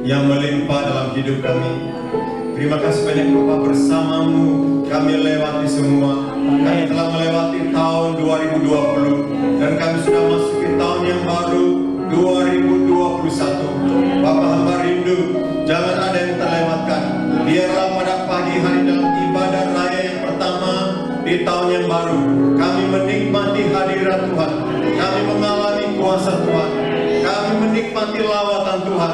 yang melimpah dalam hidup kami. Terima kasih banyak Bapa, bersamamu kami lewati semua. Kami telah melewati tahun 2020 dan kami sudah masuki tahun yang baru 2021. Bapa, hamba rindu jangan ada yang terlewatkan. Biarlah pada pagi hari dalam ibadah raya yang pertama di tahun yang baru kami menikmati hadirat Tuhan, kami mengalami kuasa Tuhan, kami menikmati lawatan Tuhan,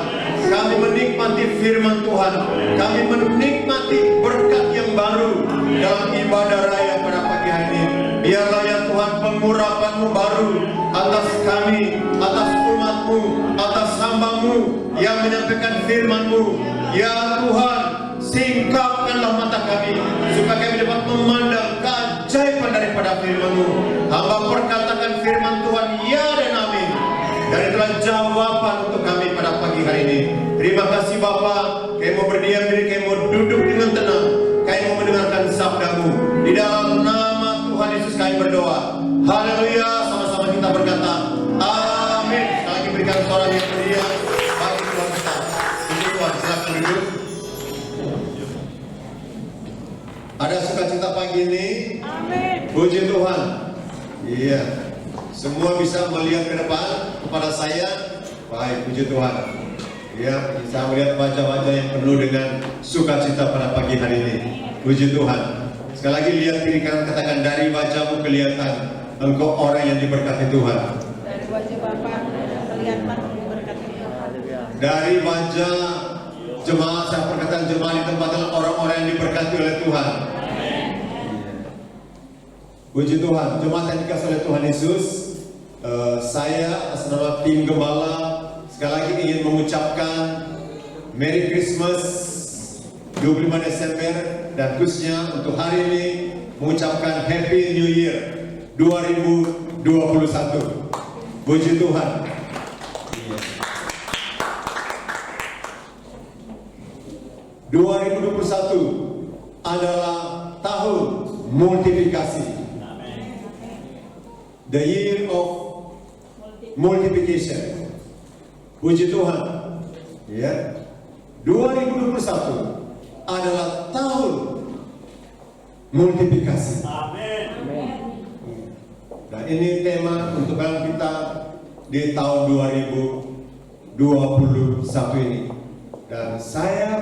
kami menikmati firman Tuhan, kami menikmati berkat yang baru dalam ibadah raya pada pagi hari ini. Biarlah ya Tuhan pengurapan-Mu baru atas kami, atas umat-Mu, atas hamba-Mu yang menyampaikan firman-Mu. Ya Tuhan, singkapkanlah mata kami supaya kami dapat memandang keajaiban daripada firman-Mu. Hamba perkatakan firman Tuhan ya dan amin, dan itulah jawaban untuk kami pada pagi hari ini. Terima kasih Bapa, kami mau berdiam diri, kami mau duduk dengan tenang, kami mau mendengarkan sabda-Mu. Di dalam nama Tuhan Yesus kami berdoa. Haleluya, sama-sama kita berkata amin. Sekali lagi berikan suara yang meriah bagi Tuhan kita. Puji Tuhan, silakan duduk. Ada sukacita pagi ini? Amin. Puji Tuhan. Iya. Semua bisa melihat ke depan kepada saya. Baik, puji Tuhan. Ya, bisa melihat wajah-wajah yang penuh dengan sukacita pada pagi hari ini. Puji Tuhan. Sekali lagi lihat kiri kanan, katakan dari wajahmu kelihatan engkau orang yang diberkati Tuhan. Dari wajah Bapak kelihatan diberkati Tuhan. Dari wajah jemaat, saya perkataan jemaat di tempat adalah orang-orang yang diberkati oleh Tuhan. Puji Tuhan, jemaat yang dikasih oleh Tuhan Yesus. Saya atas nama tim gembala sekali lagi ingin mengucapkan Merry Christmas 25 Desember dan khususnya untuk hari ini mengucapkan Happy New Year 2021. Puji Tuhan. 2021 adalah tahun multiplikasi. The year of multiplication. Puji Tuhan. Ya. 2021 adalah tahun multiplikasi. Amin. Nah, ini tema untuk kita di tahun 2021 ini. Dan saya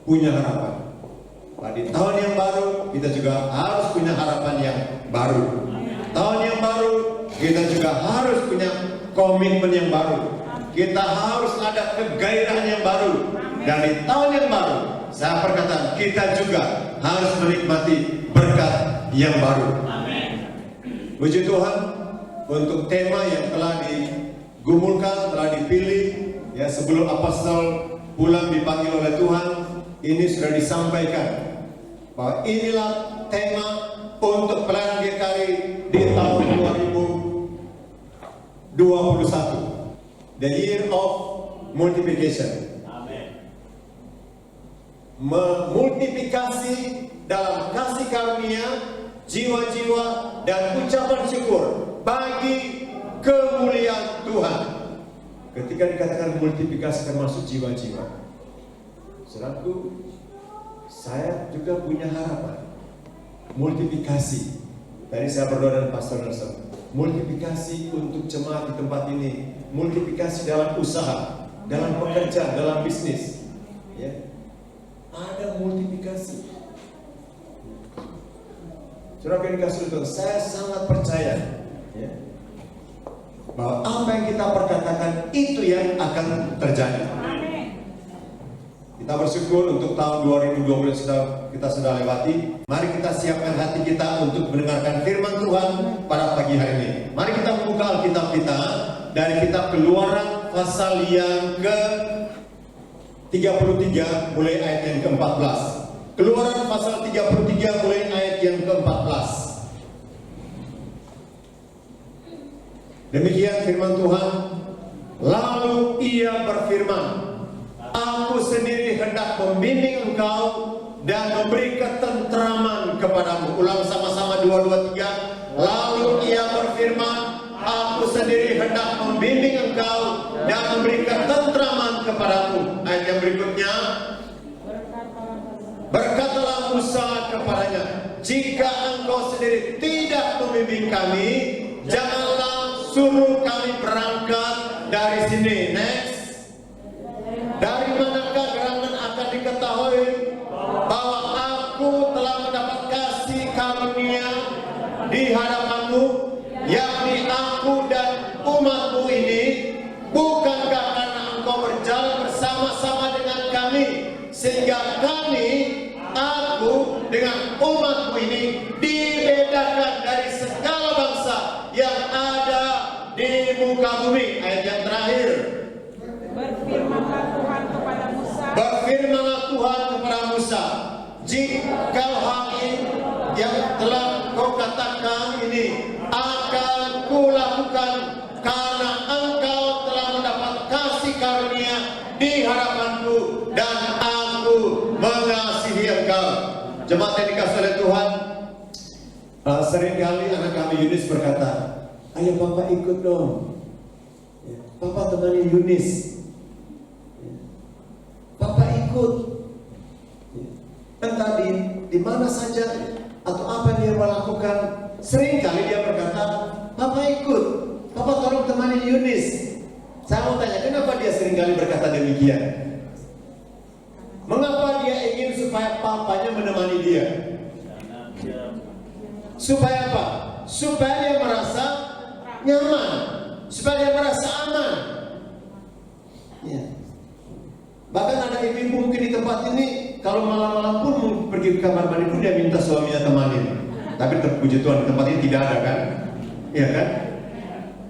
punya harapan. Di tahun yang baru kita juga harus punya harapan yang baru. Tahun yang baru kita juga harus punya komitmen yang baru. Kita harus ada kegairahan yang baru. Dan di tahun yang baru saya perkataan kita juga harus menikmati berkat yang baru. Puji Tuhan untuk tema yang telah digumulkan, telah dipilih ya sebelum apostol pulang dipanggil oleh Tuhan. Ini sudah disampaikan bahwa inilah tema untuk pelayanan GKI di tahun 2021, the year of multiplication. Memultiplikasi dalam kasih karunia, jiwa-jiwa dan ucapan syukur bagi kemuliaan Tuhan. Ketika dikatakan multiplikasi termasuk jiwa-jiwa, saudaraku, saya juga punya harapan. Multiplikasi. Tadi saya berdoa dengan Pastor Nelson. Multiplikasi untuk jemaat di tempat ini. Multiplikasi dalam usaha, dalam pekerjaan, dalam bisnis. Ya. Ada multiplikasi. Saudara yang dikasih Tuhan, saya sangat percaya ya, bahwa apa yang kita perkatakan itu yang akan terjadi. Kita bersyukur untuk tahun 2020 kita sudah lewati. Mari kita siapkan hati kita untuk mendengarkan firman Tuhan pada pagi hari ini. Mari kita membuka Alkitab kita dari kitab Keluaran pasal yang ke-33 mulai ayat yang ke-14. Keluaran pasal 33 mulai ayat yang ke-14. Demikian firman Tuhan. Lalu ia berfirman, aku sendiri hendak membimbing engkau dan memberi ketentraman kepadamu. Ulang sama-sama 2, 2, 3. Lalu ia berfirman, aku sendiri hendak membimbing engkau dan memberi ketentraman kepadamu. Ayat yang berikutnya, berkatalah Musa kepadanya, jika engkau sendiri tidak membimbing kami, janganlah suruh kami berangkat dari sini. Next. Dari manakah gerangan akan diketahui bahwa aku telah mendapat kasih karunia di hadapanmu, yakni aku dan umatmu ini? Bukankah karena engkau berjalan bersama-sama dengan kami, sehingga kami, aku dengan umatmu ini dibedakan dari segala bangsa yang ada di muka bumi. Ayat yang terakhir. Berfirmanlah Tuhan kepada Musa. Berfirmanlah Tuhan kepada Musa, jika hal ini yang telah kau katakan ini akan kulakukan, karena engkau telah mendapat kasih karunia di hadapanku dan aku mengasihi engkau. Jemaat yang dikasihi oleh Tuhan, seringkali anak kami Yunis berkata, ayo Papa ikut dong, Papa temani Yunis, Papa ikut, entah di mana saja atau apa yang dia melakukan. Seringkali dia berkata, Papa ikut, Papa tolong temani Yunis. Saya mau tanya, kenapa dia seringkali berkata demikian? Mengapa dia ingin supaya papanya menemani dia? Supaya apa? Supaya dia merasa nyaman, supaya dia merasa aman. Ya. Bahkan ada ibu-ibu mungkin di tempat ini, kalau malam-malam pun pergi ke kamar mandi pun dia minta suaminya temanin. Tapi terpuji Tuhan, di tempat ini tidak ada kan? Iya kan?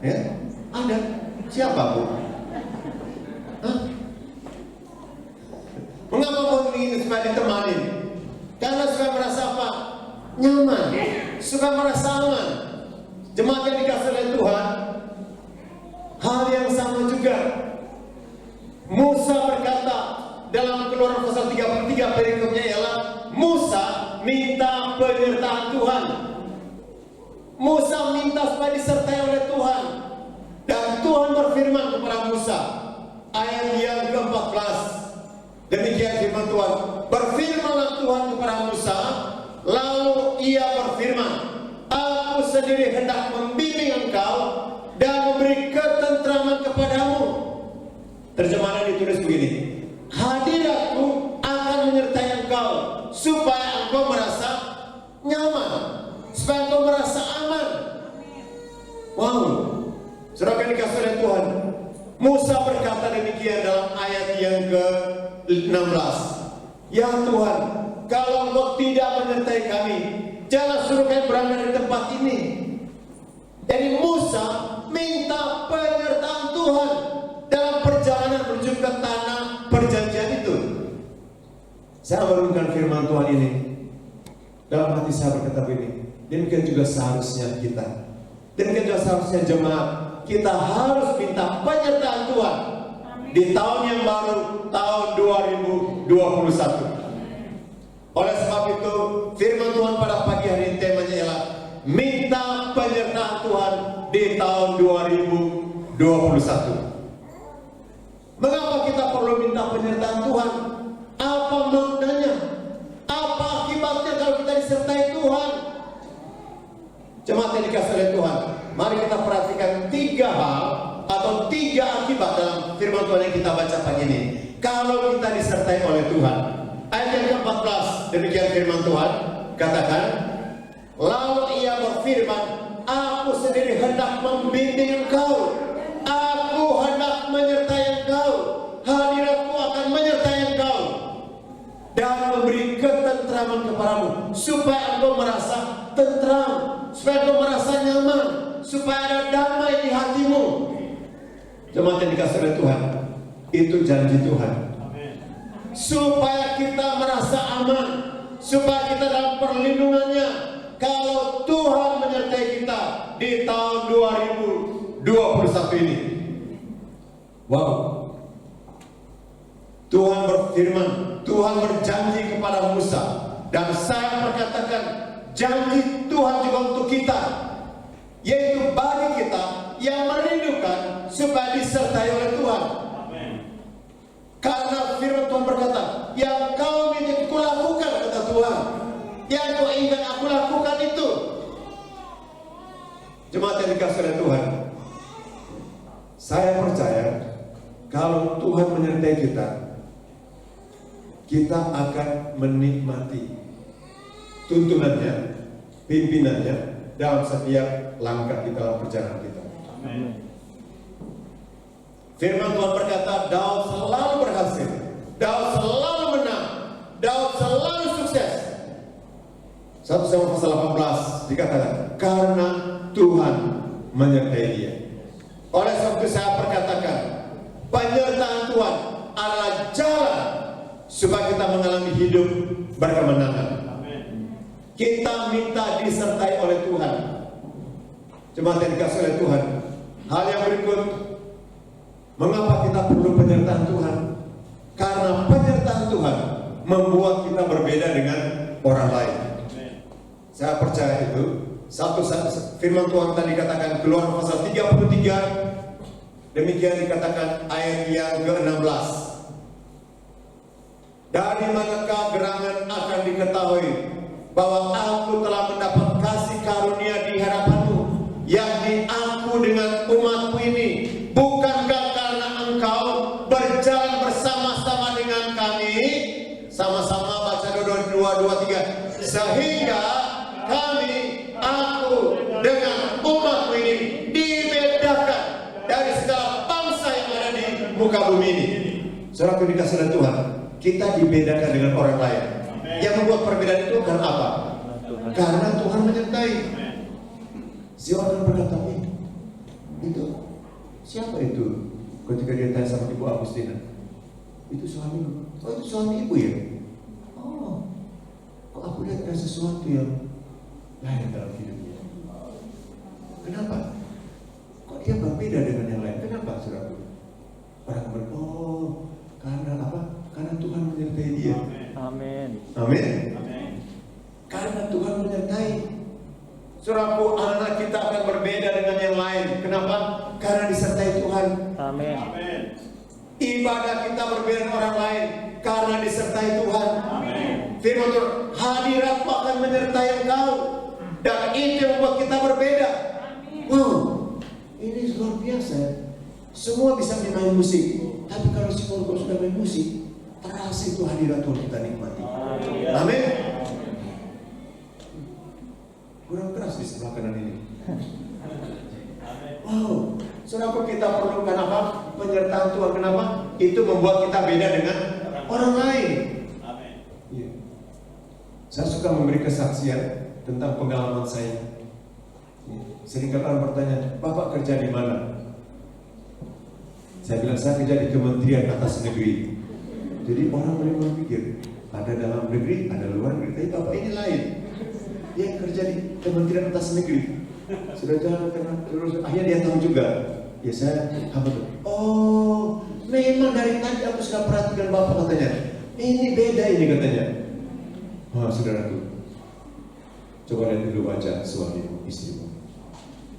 Ya, ada. Siapa bu? Hah? Mengapa mau ingin supaya ditemanin? Karena supaya merasa apa? Nyaman, supaya merasa aman. Jemaat yang dikasihi oleh Tuhan, hal yang sama juga. Musa berkata dalam Keluaran pasal 33 perikopnya ialah Musa minta penyertaan Tuhan. Musa minta supaya disertai oleh Tuhan. Dan Tuhan berfirman kepada Musa, ayat yang ke-14. Demikian firman Tuhan. Berfirmanlah Tuhan kepada Musa, lalu ia berfirman, aku sendiri hendak membimbing engkau dan memberi ketentraman kepadamu. Terjemahan ditulis begini, hadiratku akan menyertai engkau supaya engkau merasa nyaman, supaya engkau merasa aman. Wow, saudara dikasihi oleh Tuhan, Musa berkata demikian dalam ayat yang ke-16. Ya Tuhan, kalau engkau tidak menyertai kami, jangan suruh kami berangkat dari tempat ini. Jadi Musa minta penyertaan Tuhan dalam perjalanan menuju ke tanah perjanjian itu. Saya merenungkan firman Tuhan ini, dalam hati saya berkata begini, demikian juga seharusnya kita, demikian juga seharusnya jemaat, kita harus minta penyertaan Tuhan di tahun yang baru, tahun 2021. Oleh sebab itu, firman Tuhan pada pagi hari ini temanya ialah minta penyertaan Tuhan di tahun 2021. Mengapa kita perlu minta penyertaan Tuhan? Apa maknanya? Apa akibatnya kalau kita disertai Tuhan? Jemaat yang dikasihi oleh Tuhan, mari kita perhatikan 3 hal atau 3 akibat dalam firman Tuhan yang kita baca pagi ini. Kalau kita disertai oleh Tuhan, ayat yang ke-14, demikian firman Tuhan, katakan, lalu ia berfirman, aku sendiri hendak membimbing engkau, aku hendak menyertai engkau, hadiratku akan menyertai engkau dan memberi ketentraman kepadamu, supaya engkau merasa tentram, supaya engkau merasa nyaman, supaya ada damai di hatimu. Jemaat yang dikasihi oleh Tuhan, itu janji Tuhan. Supaya kita merasa aman, supaya kita dalam perlindungannya. Kalau Tuhan menyertai kita di tahun 2021 ini, wow, Tuhan berfirman, Tuhan berjanji kepada Musa, dan saya berkatakan janji Tuhan juga untuk kita, yaitu bagi kita yang merindukan supaya disertai oleh Tuhan. Karena firman Tuhan berkata, yang kau minta kulakukan, kata Tuhan. Yang kau ingin aku lakukan itu. Jemaat yang dikasih oleh Tuhan, saya percaya kalau Tuhan menyertai kita, kita akan menikmati tuntunannya, pimpinannya dalam setiap langkah kita dalam perjalanan kita. Amin. Firman Tuhan berkata, Daud selalu berhasil, Daud selalu menang, Daud selalu sukses. 1 Samuel pasal 18 dikatakan, karena Tuhan menyertai dia. Oleh sebab itu saya perkatakan, penyertaan Tuhan adalah jalan supaya kita mengalami hidup berkemenangan. Kita minta disertai oleh Tuhan. Jemaat yang dikasih oleh Tuhan, hal yang berikut, mengapa kita perlu penyertaan Tuhan? Karena penyertaan Tuhan membuat kita berbeda dengan orang lain. Saya percaya itu. Satu firman Tuhan tadi katakan Keluaran pasal 33, demikian dikatakan ayat yang ke-16. Dari manakah gerangan akan diketahui bahwa aku telah mendapat kasih karunia di hadapanmu, yakni aku dengan umatku ini? Bukankah karena engkau berjalan bersama-sama dengan kami? Sama-sama baca 2, 3. Sehingga kami, aku dengan umatku ini dibedakan dari segala bangsa yang ada di muka bumi ini. Saudara dikasih oleh Tuhan, kita dibedakan dengan orang lain. Yang membuat perbedaan itu karena apa? Karena Tuhan menyertai. Si orang berkata, itu siapa itu? Ketika dia tanya sama Ibu Agustina, itu suami. Oh, itu suami ibu ya? Oh, kok aku lihat ada sesuatu yang lain dalam hidupnya. Kenapa? Kok dia berbeda dengan yang lain? Kenapa, saudaraku? Orang oh, karena apa? Karena Tuhan menyertai dia. Amin. Amin. Karena Tuhan menyertai. Saudaraku, anak kita akan berbeda dengan yang lain. Kenapa? Karena disertai Tuhan. Amin. Ibadah kita berbeda dengan orang lain karena disertai Tuhan. Firman Tuhan, hadiratku akan menyertai engkau. Dan itu yang membuat kita berbeda. Wow, ini luar biasa. Semua bisa main musik, tapi kalau si Korko sudah main musik, terasa itu hadirat Tuhan kita nikmati. Amin. Kurang keras di sebelah kanan ini. Wow, saudara, kita perlukan apa? Penyertaan Tuhan. Kenapa? Itu membuat kita beda dengan orang lain. Iya. Saya suka memberi kesaksian tentang pengalaman saya. Seringkali orang bertanya, Bapak kerja di mana? Saya bilang, saya kerja di Kementerian Atas Negeri. Jadi orang memang pikir, ada dalam negeri, ada luar negeri. Tapi Bapak ini lain. Dia kerja di Kementerian Atas Negeri. Sudah jalan terus, akhirnya dia tahu juga. Ya saya, apa tuh? Oh, memang dari tadi aku sudah perhatikan Bapak, katanya. Ini beda ini, katanya. Wah, saudaraku, coba lihat dulu wajah suamimu, istrimu.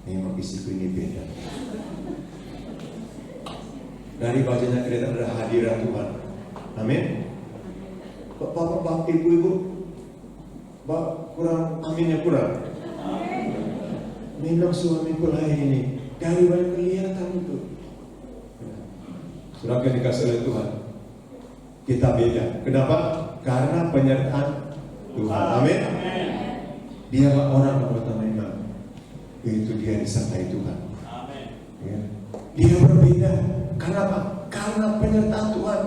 Memang istriku ini beda. Dari wajahnya kelihatan ada hadirat Tuhan. Amin. Bapak, ibu-ibu, kurang, aminnya kurang. Memang suamiku lain ini. Dari wajah kelihatan itu. Sudah dikasih oleh Tuhan. Kita beda. Kenapa? Karena penyertaan Tuhan. Amin. Dialah orang yang pertama iman. Itu dia disertai Tuhan. Ya. Dia berbeda. Kenapa? Karena penyertaan Tuhan.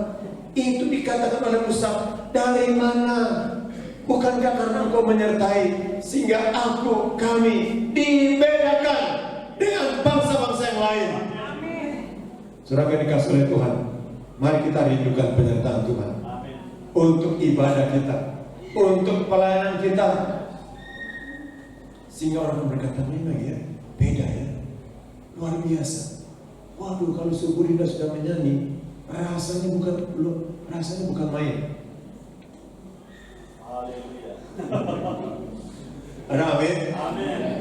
Itu dikatakan oleh Musa, dari mana? Bukankah karena engkau menyertai sehingga kami dibedakan dengan bangsa-bangsa yang lain. Saudara yang dikasih oleh Tuhan, mari kita rindukan penyertaan Tuhan. Untuk ibadah kita, untuk pelayanan kita, sehingga orang berkata, memang ya, beda ya, luar biasa. Waduh, kalau Suku Rinda sudah menyanyi, rasanya bukan main. Ada amin?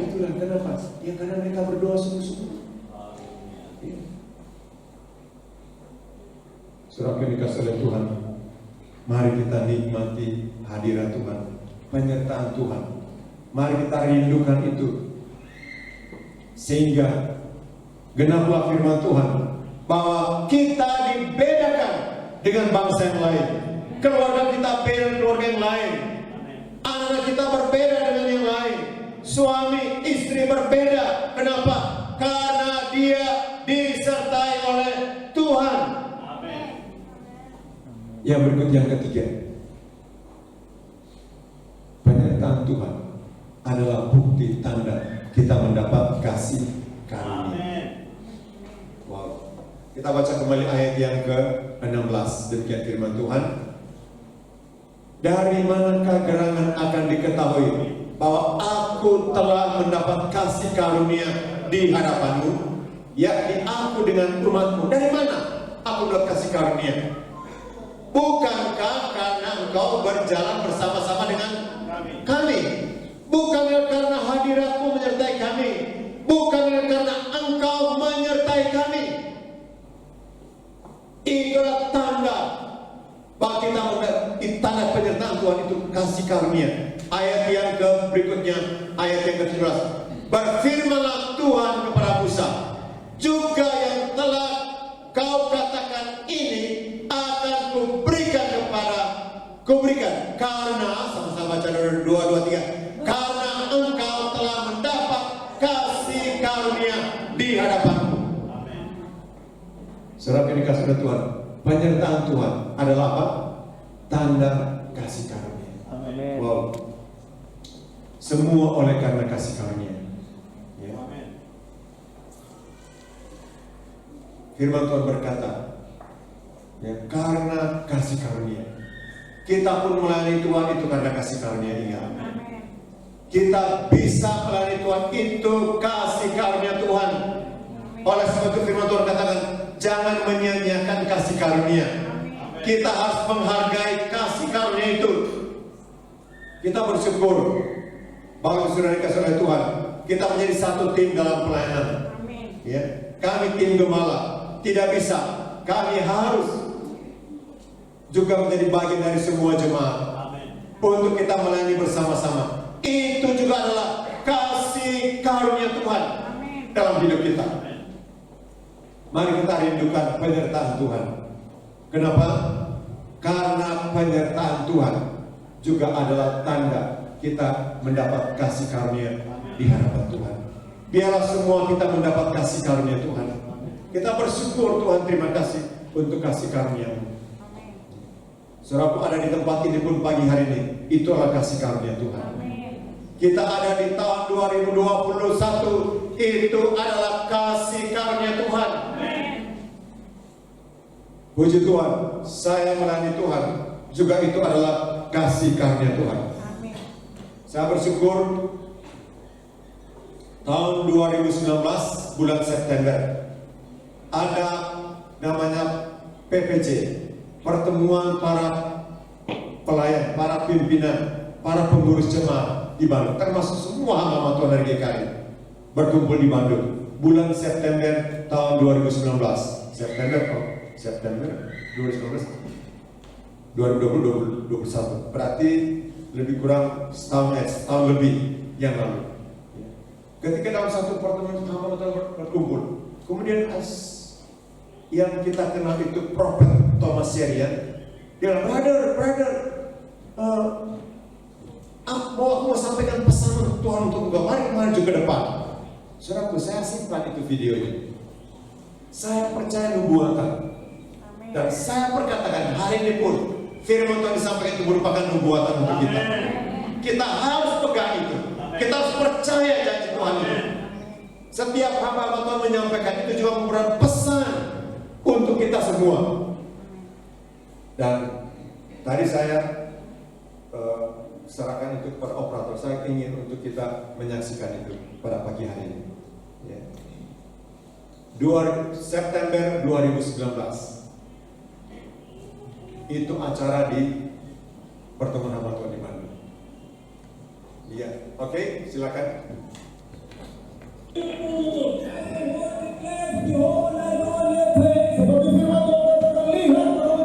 Itulah kenapa? Ya karena mereka berdoa sungguh-sungguh. Ya. Saudara yang dikasihi oleh Tuhan, mari kita nikmati hadirat Tuhan, penyertaan Tuhan. Mari kita rindukan itu, sehingga genaplah firman Tuhan bahwa kita dibedakan dengan bangsa yang lain. Keluarga kita beda dengan keluarga yang lain. Anak kita berbeda dengan yang lain. Suami istri berbeda. Kenapa? Karena dia disertai oleh Tuhan. Yang berikut, yang ketiga, penyertaan Tuhan adalah bukti tanda kita mendapat kasih karunia. Wow. Kita baca kembali ayat yang ke-16. Demikian firman Tuhan. Dari manakah gerangan akan diketahui bahwa aku telah mendapat kasih karunia di hadapanmu, yakni aku dengan umatmu? Dari mana aku mendapat kasih karunia? Bukankah karena engkau berjalan bersama-sama dengan kami? Bukankah karena hadiratmu menyertai kami? Bukankah karena engkau menyertai kami? Itulah tanda bahwa kita mendapat tanda penyertaan Tuhan itu kasih karunia. Ayat yang berikutnya, ayat yang ke-17. Berfirmanlah Tuhan kepada Musa, juga yang telah kau katakan ini akan kuberikan karena, sama-sama baca 2, 2, 3. Karena engkau telah mendapat kasih karunia di hadapanmu. Saudara yang dikasihi oleh Tuhan, penyertaan Tuhan adalah apa? Tanda kasih karunia. Amin. Wow. Semua oleh karena kasih karunia. Ya. Firman Tuhan berkata, ya, karena kasih karunia. Kita pun melayani Tuhan itu karena kasih karunia. Ingat. Kita bisa melayani Tuhan itu kasih karunia Tuhan. Oleh sebab itu firman Tuhan katakan, jangan menyia-nyiakan kasih karunia. Kita harus menghargai kasih karunia itu. Kita bersyukur bahwa sudah dikasih oleh Tuhan, kita menjadi satu tim dalam pelayanan. Ya, kami tim Gemala. Tidak bisa, kami harus juga menjadi bagian dari semua jemaat untuk kita melayani bersama-sama. Itu juga adalah kasih karunia Tuhan dalam hidup kita. Mari kita rindukan penyertaan Tuhan. Kenapa? Karena penyertaan Tuhan juga adalah tanda kita mendapat kasih karunia di hadapan Tuhan. Biarlah semua kita mendapat kasih karunia Tuhan. Kita bersyukur Tuhan, terima kasih untuk kasih karunia-Mu. Saudaraku, ada di tempat ini pun pagi hari ini, itu adalah kasih karunia Tuhan. Kita ada di tahun 2021, itu adalah kasih karunia Tuhan. Puji Tuhan, saya melayani Tuhan, juga itu adalah kasih karunia Tuhan. Saya bersyukur tahun 2019 bulan September ada namanya PPJ, pertemuan para pelayan, para pimpinan, para pengurus jemaat di Bandung, termasuk semua hamba Tuhan dari GKI berkumpul di Bandung bulan September tahun 2019. September 2020-2021, berarti lebih kurang setahun lebih yang lalu. Ketika dalam satu pertemuan hamba Tuhan berkumpul, kemudian yang kita kenal itu Prophet Thomas Serian, dia bilang, brother, aku mau sampaikan pesan Tuhan untuk engkau, mari maju ke depan. Saudaraku, saya simpan itu videonya. Saya percaya nubuatan, dan saya perkatakan hari ini pun firman Tuhan disampaikan itu merupakan nubuatan untuk kita. Kita harus pegang itu, kita harus percaya janji Tuhan itu. Setiap hamba Tuhan menyampaikan itu juga memberikan pesan untuk kita semua. Dan tadi saya serahkan itu kepada operator. Saya ingin untuk kita menyaksikan itu pada pagi hari ini. Ya. 2 September 2019 itu acara di pertemuan hamba Tuhan di Bandung. Iya, oke, silakan. Seperti firman Tuhan terlihat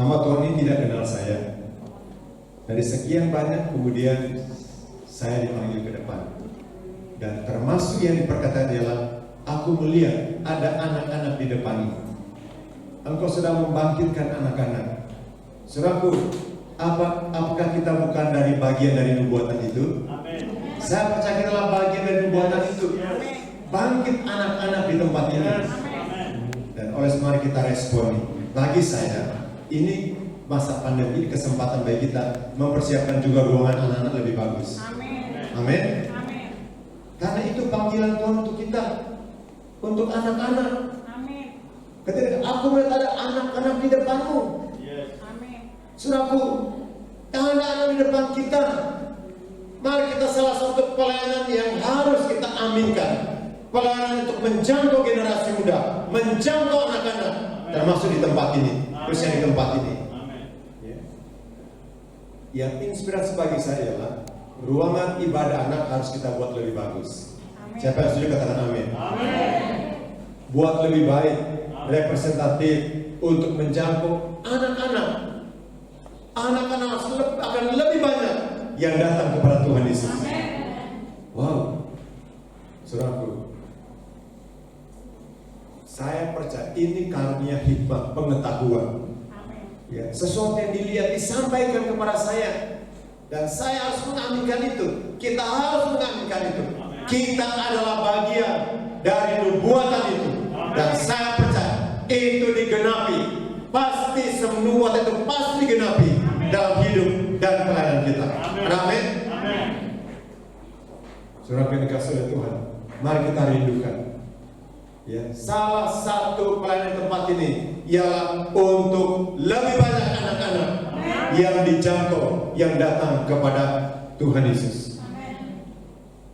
Hamba Tuhan ini tidak kenal saya. Dari sekian banyak kemudian saya dipanggil ke depan. Dan termasuk yang diperkatakan adalah aku melihat ada anak-anak di depan ini. Engkau sedang membangkitkan anak-anak. Saudaraku, apakah kita bukan dari bagian dari nubuatan itu? Amin. Saya percaya kita adalah bagian dari nubuatan itu. Bangkit anak-anak di tempat ini. Amin. Dan oleh sebab itu kita responi. Bagi saya, ini masa pandemi, kesempatan bagi kita mempersiapkan juga ruangan anak-anak lebih bagus. Amin. Amin. Amin. Karena itu panggilan Tuhan untuk kita, untuk anak-anak. Amin. Ketika aku melihat ada anak-anak di depanmu. Yes. Amin. Saudaraku, anak-anak di depan kita. Mari kita salah satu pelayanan yang harus kita aminkan. Pelayanan untuk menjangkau generasi muda, menjangkau anak-anak, termasuk di tempat ini, khususnya di tempat ini. Ya. Yang inspirasi bagi saya adalah ruangan ibadah anak harus kita buat lebih bagus. Amin. Siapa yang setuju katakan amin. Amin. Buat lebih baik, representatif untuk menjangkau anak-anak. Anak-anak akan lebih banyak yang datang kepada Tuhan Yesus. Wow, saudaraku. Saya percaya ini karunia hikmah pengetahuan. Ya, sesuatu yang dilihat disampaikan kepada saya dan saya harus mengaminkan itu. Kita harus mengaminkan itu. Kita adalah bagian dari nubuatan itu. Dan saya percaya itu digenapi. Pasti semua itu pasti digenapi dalam hidup dan pelayanan kita. Amin. Saudara yang dikasihi oleh Tuhan, mari kita rindukan. Ya, salah satu pelayanan tempat ini ialah untuk lebih banyak anak-anak yang dijangkau, yang datang kepada Tuhan Yesus.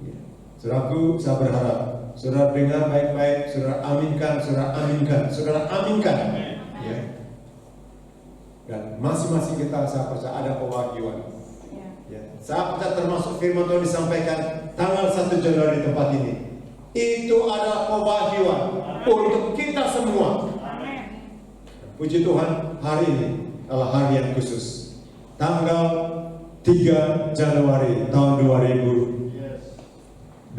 Ya. Saudaraku, saya berharap saudara dengar baik-baik, saudara aminkan, saudara aminkan. Ya. Dan masing-masing kita saya percaya ada pewahyuan. Ya. Saya percaya termasuk firman Tuhan disampaikan tanggal 1 Januari di tempat ini. Itu adalah pewahyuan untuk kita semua. Puji Tuhan, hari ini adalah hari yang khusus. Tanggal 3 Januari tahun 2021.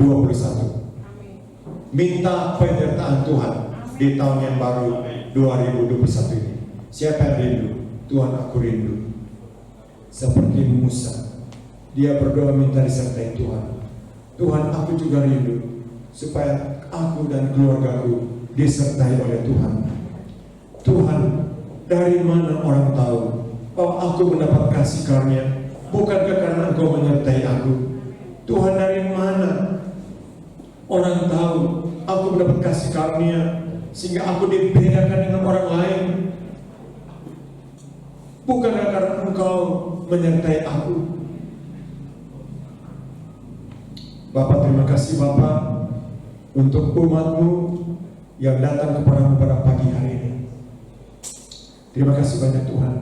Minta penyertaan Tuhan di tahun yang baru 2021 ini. Siapa yang rindu? Tuhan, aku rindu. Seperti Musa, dia berdoa minta disertai Tuhan. Tuhan, aku juga rindu supaya aku dan keluargaku disertai oleh Tuhan. Tuhan, dari mana orang tahu bahwa aku mendapat kasih karunia? Bukankah karena Engkau menyertai aku? Tuhan, dari mana orang tahu aku mendapat kasih karunia sehingga aku dibedakan dengan orang lain? Bukankah karena Engkau menyertai aku? Bapak, terima kasih Bapak untuk umat-Mu yang datang kepadamu pada pagi hari ini. Terima kasih banyak Tuhan.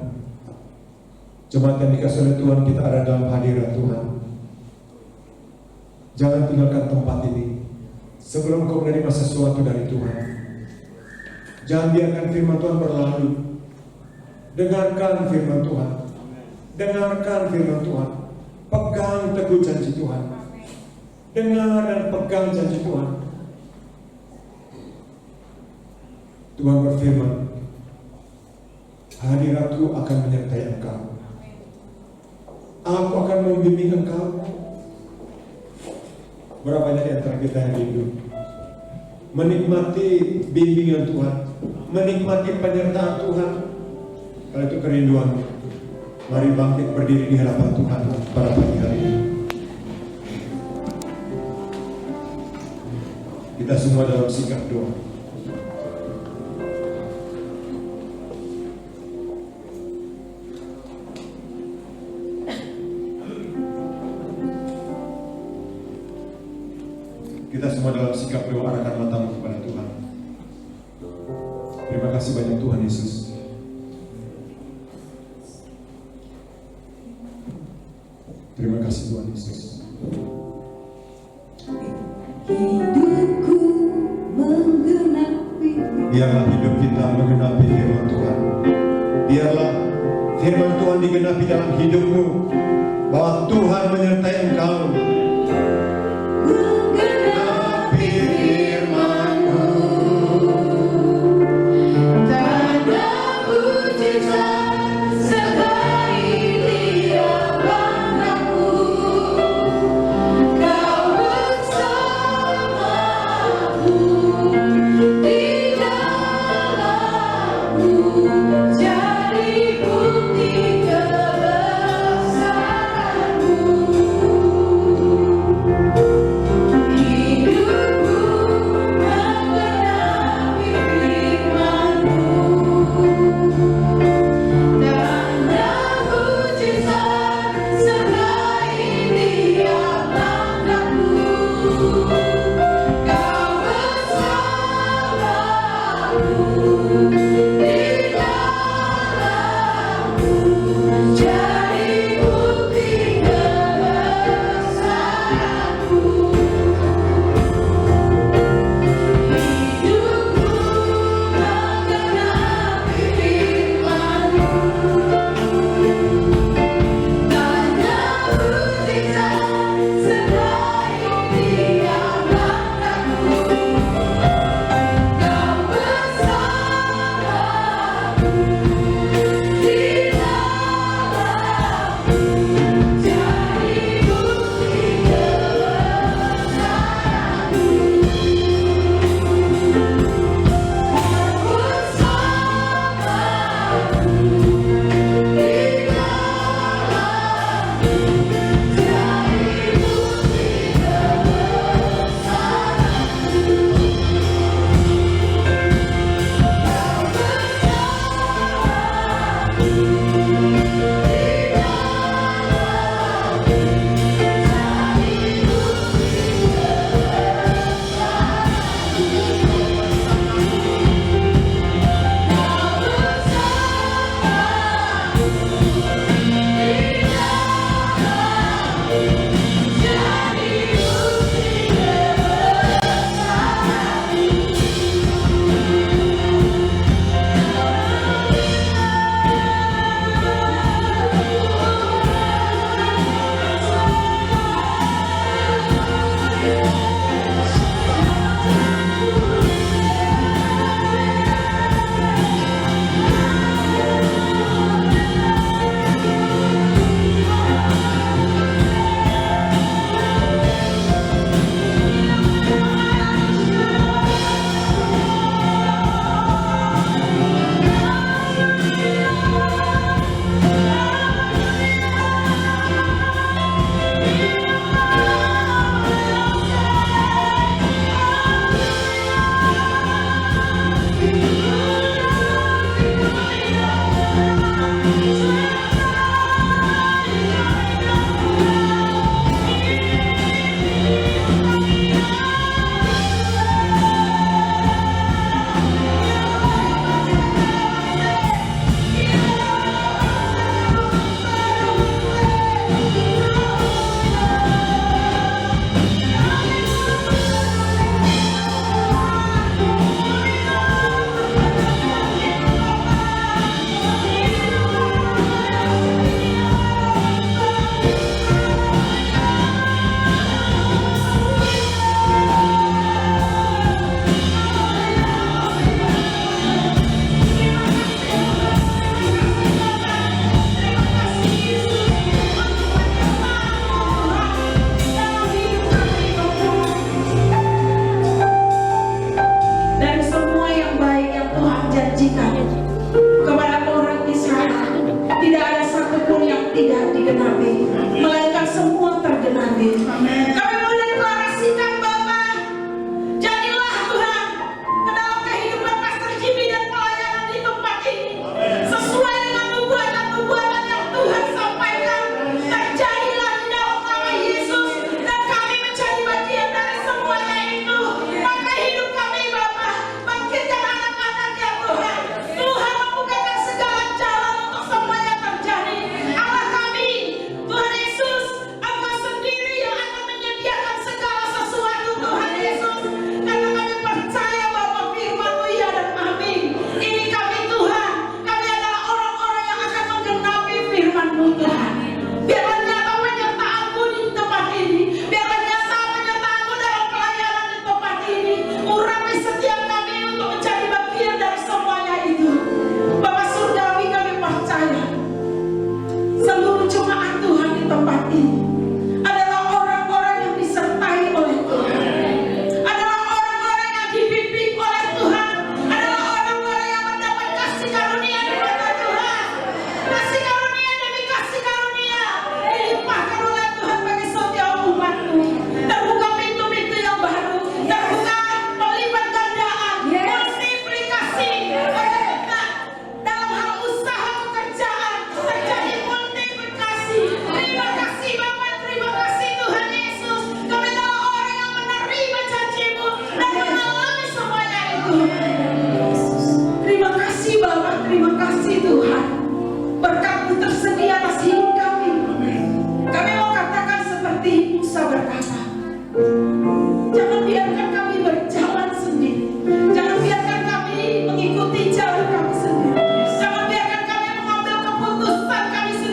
Jemaat yang dikasihi oleh Tuhan, kita ada dalam hadirat Tuhan. Jangan tinggalkan tempat ini sebelum kau menerima sesuatu dari Tuhan. Jangan biarkan firman Tuhan berlalu. Dengarkan firman Tuhan. Dengarkan firman Tuhan. Pegang teguh janji Tuhan. Dengar dan pegang janji Tuhan. Tuhan berfirman, hadiratku akan menyertai engkau. Aku akan membimbing engkau. Berapa banyak di antara kita yang rindu menikmati bimbingan Tuhan, menikmati penyertaan Tuhan. Kalau itu kerinduan, mari bangkit berdiri di hadapan Tuhan pada pagi hari ini. Kita semua dalam sikap doa. kita semua dalam sikap doa arahkan matamu kepada Tuhan. Terima kasih banyak Tuhan Yesus. Terima kasih Tuhan Yesus. Hidupku menggenapi. Biarlah hidup kita menggenapi firman Tuhan. Biarlah firman Tuhan digenapi dalam hidupmu, bahwa Tuhan menyertai engkau. Menggenapi firman-Mu, Tanda mujizat sertai tiap langkahku. Kau bersamaku di dalamku, jadi bukti kebesaran-Mu. Kami mau deklarasikan Bapak, jadilah Tuhan ke dalam kehidupan Pastor Jimmy dan pelayanan di tempat ini. Sesuai dengan nubuatan yang Tuhan sampaikan, terjadilah di dalam nama Yesus, dan kami menjadi bagian dari semuanya ini.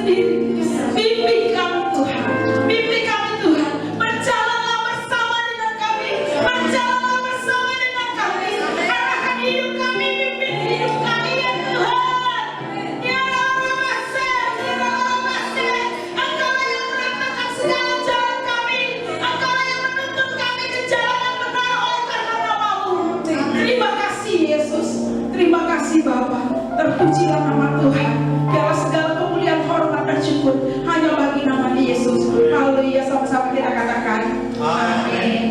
sendiri. Bimbing kami Tuhan, bimbing kami Tuhan. Berjalanlah bersama dengan kami, berjalanlah bersama dengan kami. Arahkan hidup kami, bimbing hidup kami ya Tuhan. Ya Allah, Engkau yang meratakan segala jalan kami, Engkau yang menuntun kami ke jalan yang benar oleh karena nama-Mu. Terima kasih Yesus, terima kasih Bapa. Terpujilah nama Tuhan. Biarlah segala kemuliaan, hormat dan syukur hanya bagi nama Yesus. Haleluya, sama-sama kita katakan. Amin.